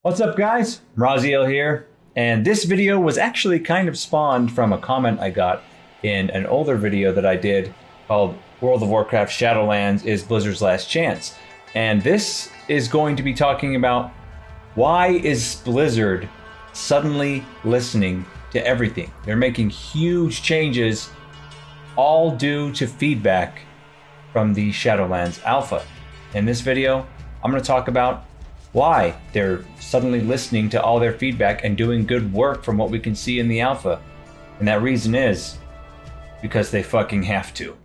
What's up, guys? Raziel here, and this video was actually kind of spawned from a comment I got in an older video that I did called World of Warcraft Shadowlands is Blizzard's Last Chance. And this is going to be talking about why is Blizzard suddenly listening to everything. They're making huge changes, all due to feedback from the Shadowlands alpha. In this video, I'm going to talk about why they're suddenly listening to all their feedback and doing good work from what we can see in the alpha. And that reason is because they fucking have to.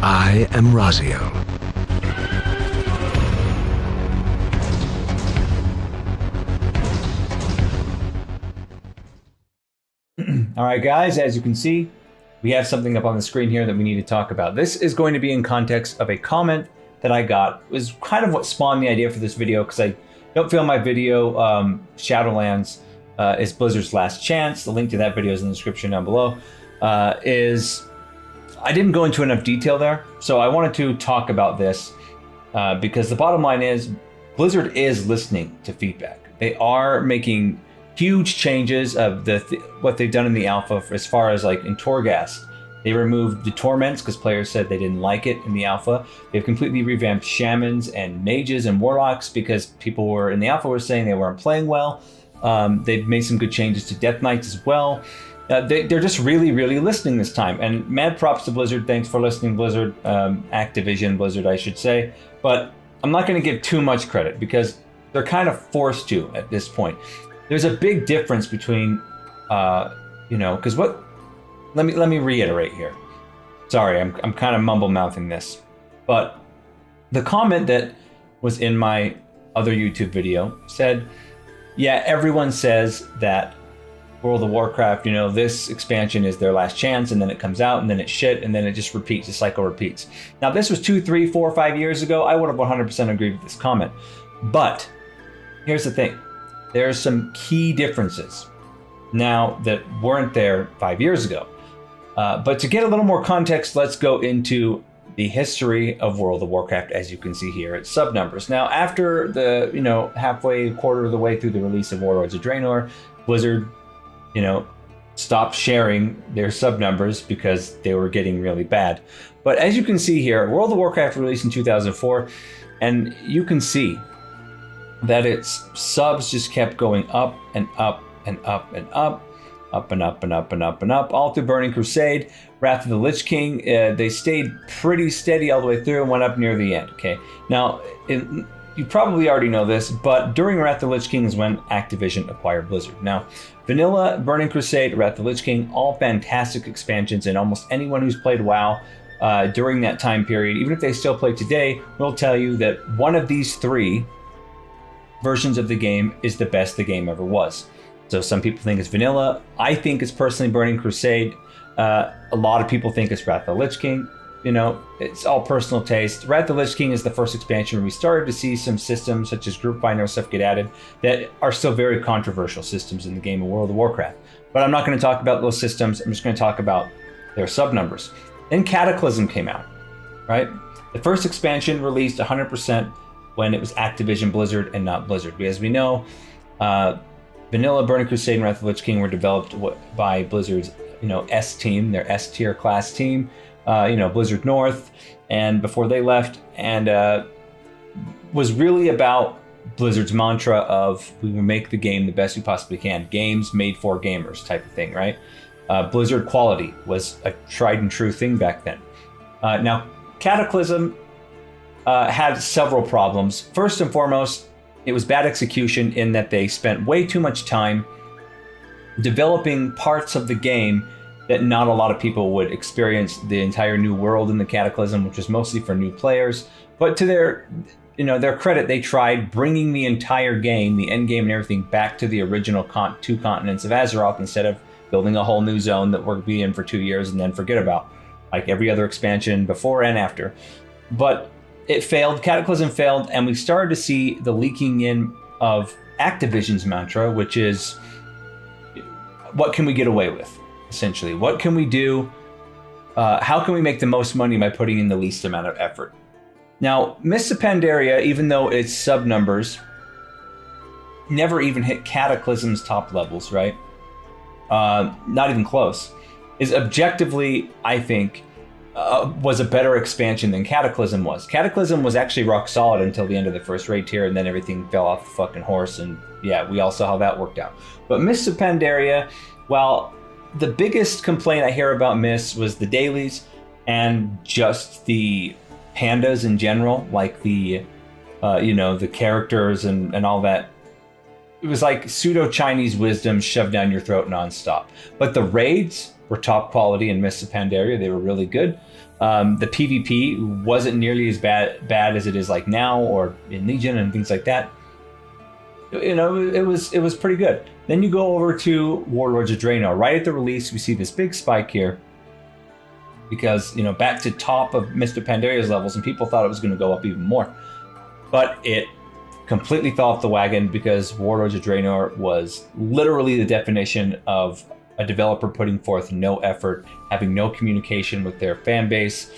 I am Raziel. All right, guys, as you can see, we have something up on the screen here that we need to talk about. This is going to be in context of a comment that I got. It was kind of what spawned the idea for this video, because I don't feel my video, Shadowlands is Blizzard's Last Chance. The link to that video is in the description down below. I didn't go into enough detail there, so I wanted to talk about this because the bottom line is Blizzard is listening to feedback. They are making huge changes of what they've done in the alpha as far as like in Torghast. They removed the torments because players said they didn't like it in the alpha. They've completely revamped shamans and mages and warlocks because people were in the alpha were saying they weren't playing well. They've made some good changes to Death Knights as well. They're just really listening this time. And mad props to Blizzard. Thanks for listening, Blizzard. Activision Blizzard, I should say. But I'm not going to give too much credit because they're kind of forced to at this point. There's a big difference between, because what. Let me reiterate here. Sorry, I'm kind of mumble mouthing this, but the comment that was in my other YouTube video said, yeah, everyone says that World of Warcraft, this expansion is their last chance, and then it comes out, and then it's shit, and then it just repeats. The cycle repeats. Now, this was 2, 3, 4, 5 years ago. I would have 100% agreed with this comment, but here's the thing: there's some key differences now that weren't there 5 years ago. But to get a little more context, let's go into the history of World of Warcraft, as you can see here at sub numbers. Now, after the, quarter of the way through the release of Warlords of Draenor, Blizzard, stopped sharing their sub numbers because they were getting really bad. But as you can see here, World of Warcraft released in 2004, and you can see that its subs just kept going up and up and up and up. Up and up and up and up and up, all through Burning Crusade, Wrath of the Lich King. They stayed pretty steady all the way through and went up near the end. Okay, now you probably already know this, but during Wrath of the Lich King is when Activision acquired Blizzard. Now, Vanilla, Burning Crusade, Wrath of the Lich King, all fantastic expansions, and almost anyone who's played WoW during that time period, even if they still play today, will tell you that one of these three versions of the game is the best the game ever was. So some people think it's vanilla. I think it's personally Burning Crusade. A lot of people think it's Wrath of the Lich King. It's all personal taste. Wrath of the Lich King is the first expansion where we started to see some systems such as Group Finder stuff get added that are still very controversial systems in the game of World of Warcraft. But I'm not going to talk about those systems. I'm just going to talk about their sub numbers. Then Cataclysm came out, right? The first expansion released 100% when it was Activision Blizzard and not Blizzard. As we know, Vanilla, Burning Crusade, and Wrath of the Lich King were developed by Blizzard's, S team, their S tier class team, Blizzard North, and before they left, and was really about Blizzard's mantra of we will make the game the best we possibly can. Games made for gamers type of thing, right? Blizzard quality was a tried and true thing back then. Now, Cataclysm had several problems. First and foremost, it was bad execution in that they spent way too much time developing parts of the game that not a lot of people would experience. The entire new world in the Cataclysm, which was mostly for new players. But to their credit, they tried bringing the entire game, the end game and everything, back to the original two continents of Azeroth instead of building a whole new zone that we'll be in for 2 years and then forget about, like every other expansion before and after. But it failed, Cataclysm failed, and we started to see the leaking in of Activision's mantra, which is, what can we get away with, essentially? What can we do? How can we make the most money by putting in the least amount of effort? Now, Mists of Pandaria, even though its sub numbers never even hit Cataclysm's top levels, right? Not even close. Is objectively, I think, was a better expansion than Cataclysm was. Cataclysm was actually rock solid until the end of the first raid tier, and then everything fell off the fucking horse, and yeah, we all saw how that worked out. But Mists of Pandaria, well, the biggest complaint I hear about Mists was the dailies and just the pandas in general, like the, the characters and all that. It was like pseudo-Chinese wisdom shoved down your throat nonstop. But the raids were top quality in Mists of Pandaria. They were really good. The PvP wasn't nearly as bad as it is like now or in Legion and things like that. It was pretty good. Then you go over to Warlords of Draenor. Right at the release, we see this big spike here because, back to top of Mr. Pandaria's levels, and people thought it was going to go up even more. But it completely fell off the wagon because Warlords of Draenor was literally the definition of a developer putting forth no effort, having no communication with their fan base,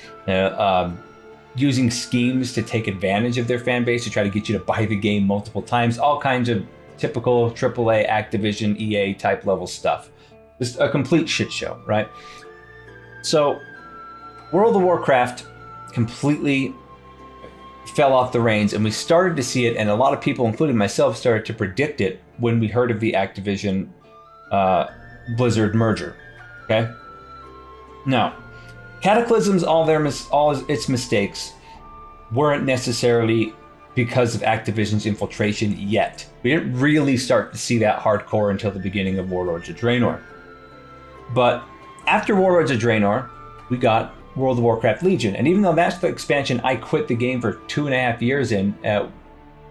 using schemes to take advantage of their fan base to try to get you to buy the game multiple times, all kinds of typical AAA, Activision, EA type level stuff. Just a complete shit show, right? So World of Warcraft completely fell off the reins, and we started to see it, and a lot of people, including myself, started to predict it when we heard of the Activision Blizzard merger. Okay? Now, Cataclysm's all its mistakes weren't necessarily because of Activision's infiltration yet. We didn't really start to see that hardcore until the beginning of Warlords of Draenor. But after Warlords of Draenor, we got World of Warcraft Legion. And even though that's the expansion I quit the game for 2.5 years in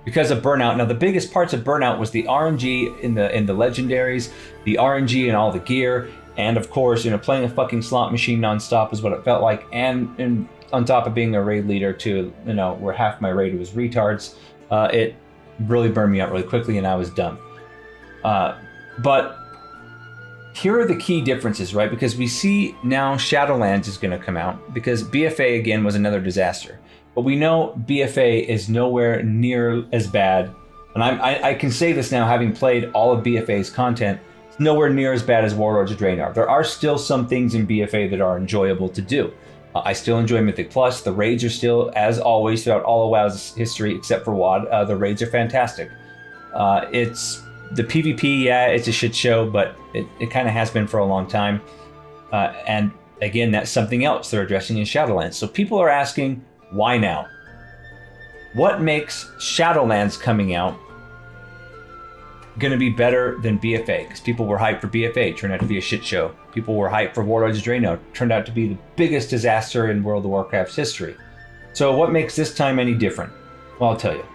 because of burnout. Now, the biggest parts of burnout was the RNG in the legendaries, the RNG and all the gear, and of course, playing a fucking slot machine nonstop is what it felt like. And on top of being a raid leader to, where half my raid was retards, it really burned me out really quickly and I was done. But here are the key differences, right? Because we see now Shadowlands is going to come out because BFA again was another disaster. But we know BFA is nowhere near as bad. And I can say this now, having played all of BFA's content, it's nowhere near as bad as Warlords of Draenor. There are still some things in BFA that are enjoyable to do. I still enjoy Mythic Plus. The raids are still, as always, throughout all of WoW's history, except for WoD, the raids are fantastic. It's the PvP, yeah, it's a shit show, but it kind of has been for a long time. And again, that's something else they're addressing in Shadowlands. So people are asking, why now? What makes Shadowlands coming out going to be better than BFA? Because people were hyped for BFA, turned out to be a shit show. People were hyped for Warlords of Draenor, turned out to be the biggest disaster in World of Warcraft's history. So what makes this time any different? Well, I'll tell you.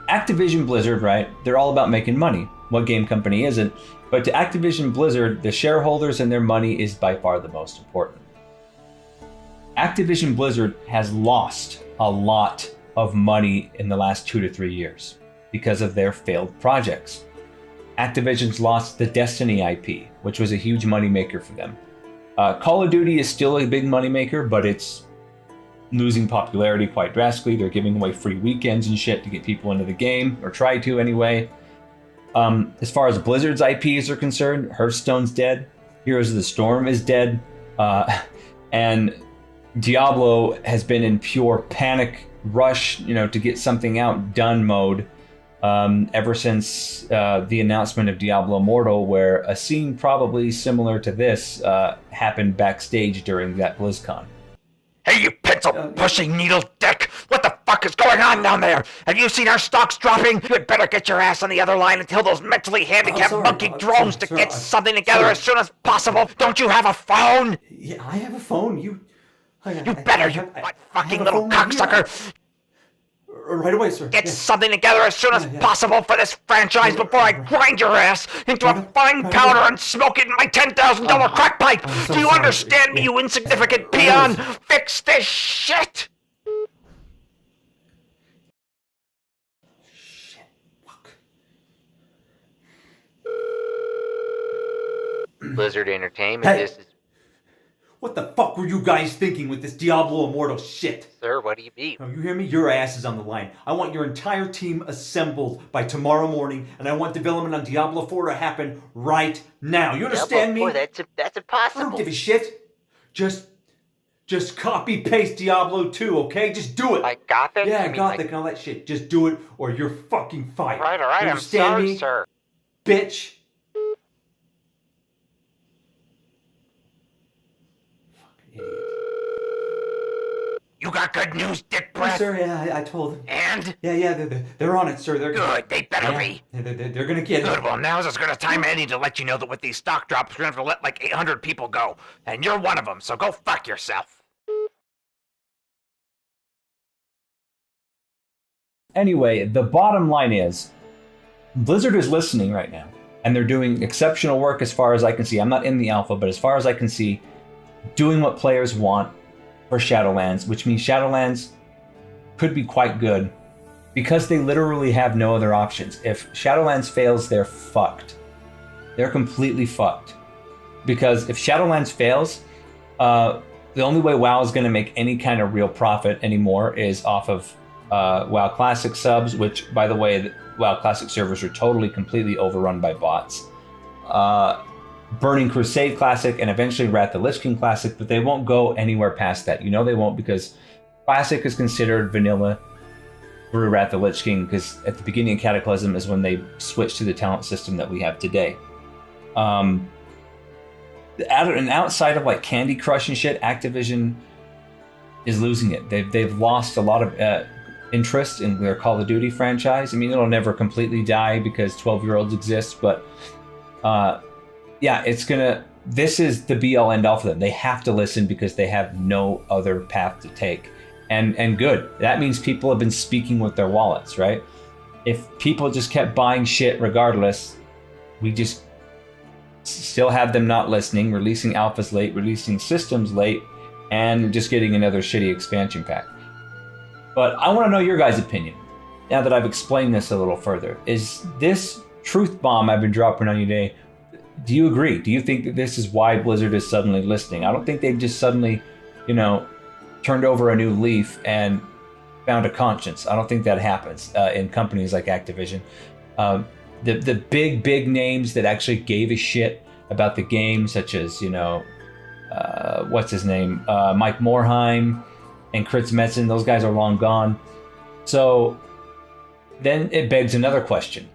Activision Blizzard, right? They're all about making money. What game company isn't? But to Activision Blizzard, the shareholders and their money is by far the most important. Activision Blizzard has lost a lot of money in the last 2 to 3 years because of their failed projects. Activision's lost the Destiny IP, which was a huge moneymaker for them. Call of Duty is still a big moneymaker, but it's losing popularity quite drastically. They're giving away free weekends and shit to get people into the game, or try to anyway. As far as Blizzard's IPs are concerned, Hearthstone's dead, Heroes of the Storm is dead, and Diablo has been in pure panic rush, to get something out done mode ever since the announcement of Diablo Immortal, where a scene probably similar to this happened backstage during that BlizzCon. Hey, you pencil-pushing needle dick! What the fuck is going on down there? Have you seen our stocks dropping? You'd better get your ass on the other line and tell those mentally handicapped monkey drones to get something together as soon as possible. Don't you have a phone? Yeah, I have a phone. You better, you fucking little cocksucker! Right away, sir. Get something together as soon as possible for this franchise before I grind your ass into a fine powder and smoke it in my $10,000 crack pipe! Do you understand me, you insignificant peon? Fix this shit! Shit. Fuck. Blizzard Entertainment, Hey. this is... What the fuck were you guys thinking with this Diablo Immortal shit? Sir, what do you mean? Now, you hear me? Your ass is on the line. I want your entire team assembled by tomorrow morning, and I want development on Diablo 4 to happen right now. You understand me? Boy, that's impossible. I don't give a shit. Just copy paste Diablo 2, okay? Just do it. Like Gothic? Yeah, You mean Gothic like- and all that shit. Just do it, or you're fucking fired. All right, You I'm understand sorry, me? sir. Bitch. Fucking idiot. You got good news, Dick Oh, Breath? sir, yeah, I told them. And? Yeah, they're on it, sir. They're Good, they better yeah, be. they're gonna get Good, it. well, now's as good a time as any to let you know that with these stock drops, we're gonna have to let like 800 people go. And you're one of them, so go fuck yourself. Anyway, the bottom line is Blizzard is listening right now, and they're doing exceptional work as far as I can see. I'm not in the alpha, but as far as I can see, doing what players want for Shadowlands, which means Shadowlands could be quite good because they literally have no other options. If Shadowlands fails, they're fucked. They're completely fucked. Because if Shadowlands fails, the only way WoW is going to make any kind of real profit anymore is off of WoW Classic subs, which, by the way, the WoW Classic servers are totally, completely overrun by bots. Burning Crusade Classic, and eventually Wrath the Lich King Classic, but they won't go anywhere past that. You know they won't, because Classic is considered vanilla through Wrath the Lich King, because at the beginning of Cataclysm is when they switched to the talent system that we have today. And outside of like Candy Crush and shit, Activision is losing it. They've lost a lot of interest in their Call of Duty franchise. I mean, it'll never completely die because 12-year-olds exist, but yeah, this is the be-all end-all for them. They have to listen because they have no other path to take. And good. That means people have been speaking with their wallets, right? If people just kept buying shit regardless, we just still have them not listening, releasing alphas late, releasing systems late, and just getting another shitty expansion pack. But I want to know your guys' opinion, now that I've explained this a little further. Is this truth bomb I've been dropping on you today, do you agree? Do you think that this is why Blizzard is suddenly listening? I don't think they've just suddenly, turned over a new leaf and found a conscience. I don't think that happens in companies like Activision. The big names that actually gave a shit about the game, such as, what's his name? Mike Morheim and Chris Metzen, those guys are long gone. So then it begs another question.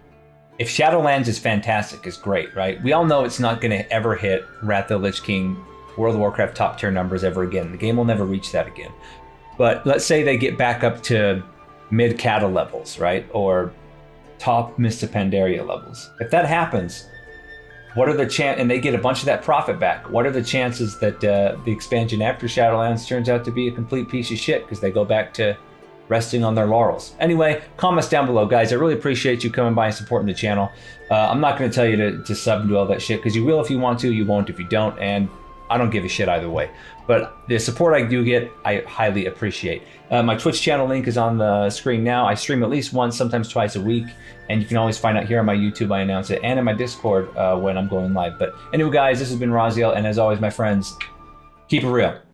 If Shadowlands is fantastic, is great, right? We all know it's not going to ever hit Wrath of the Lich King, World of Warcraft top tier numbers ever again. The game will never reach that again. But let's say they get back up to mid-Cata levels, right? Or top Mists of Pandaria levels. If that happens, what are the chances, and they get a bunch of that profit back, what are the chances that the expansion after Shadowlands turns out to be a complete piece of shit because they go back to resting on their laurels? Anyway, comments down below, guys. I really appreciate you coming by and supporting the channel. I'm not going to tell you to sub and do all that shit, because you will if you want to, you won't if you don't, and I don't give a shit either way. But the support I do get, I highly appreciate. My Twitch channel link is on the screen now. I stream at least once, sometimes twice a week, and you can always find out here on my YouTube. I announce it, and in my Discord when I'm going live. But anyway, guys, this has been Raziel, and as always, my friends, keep it real.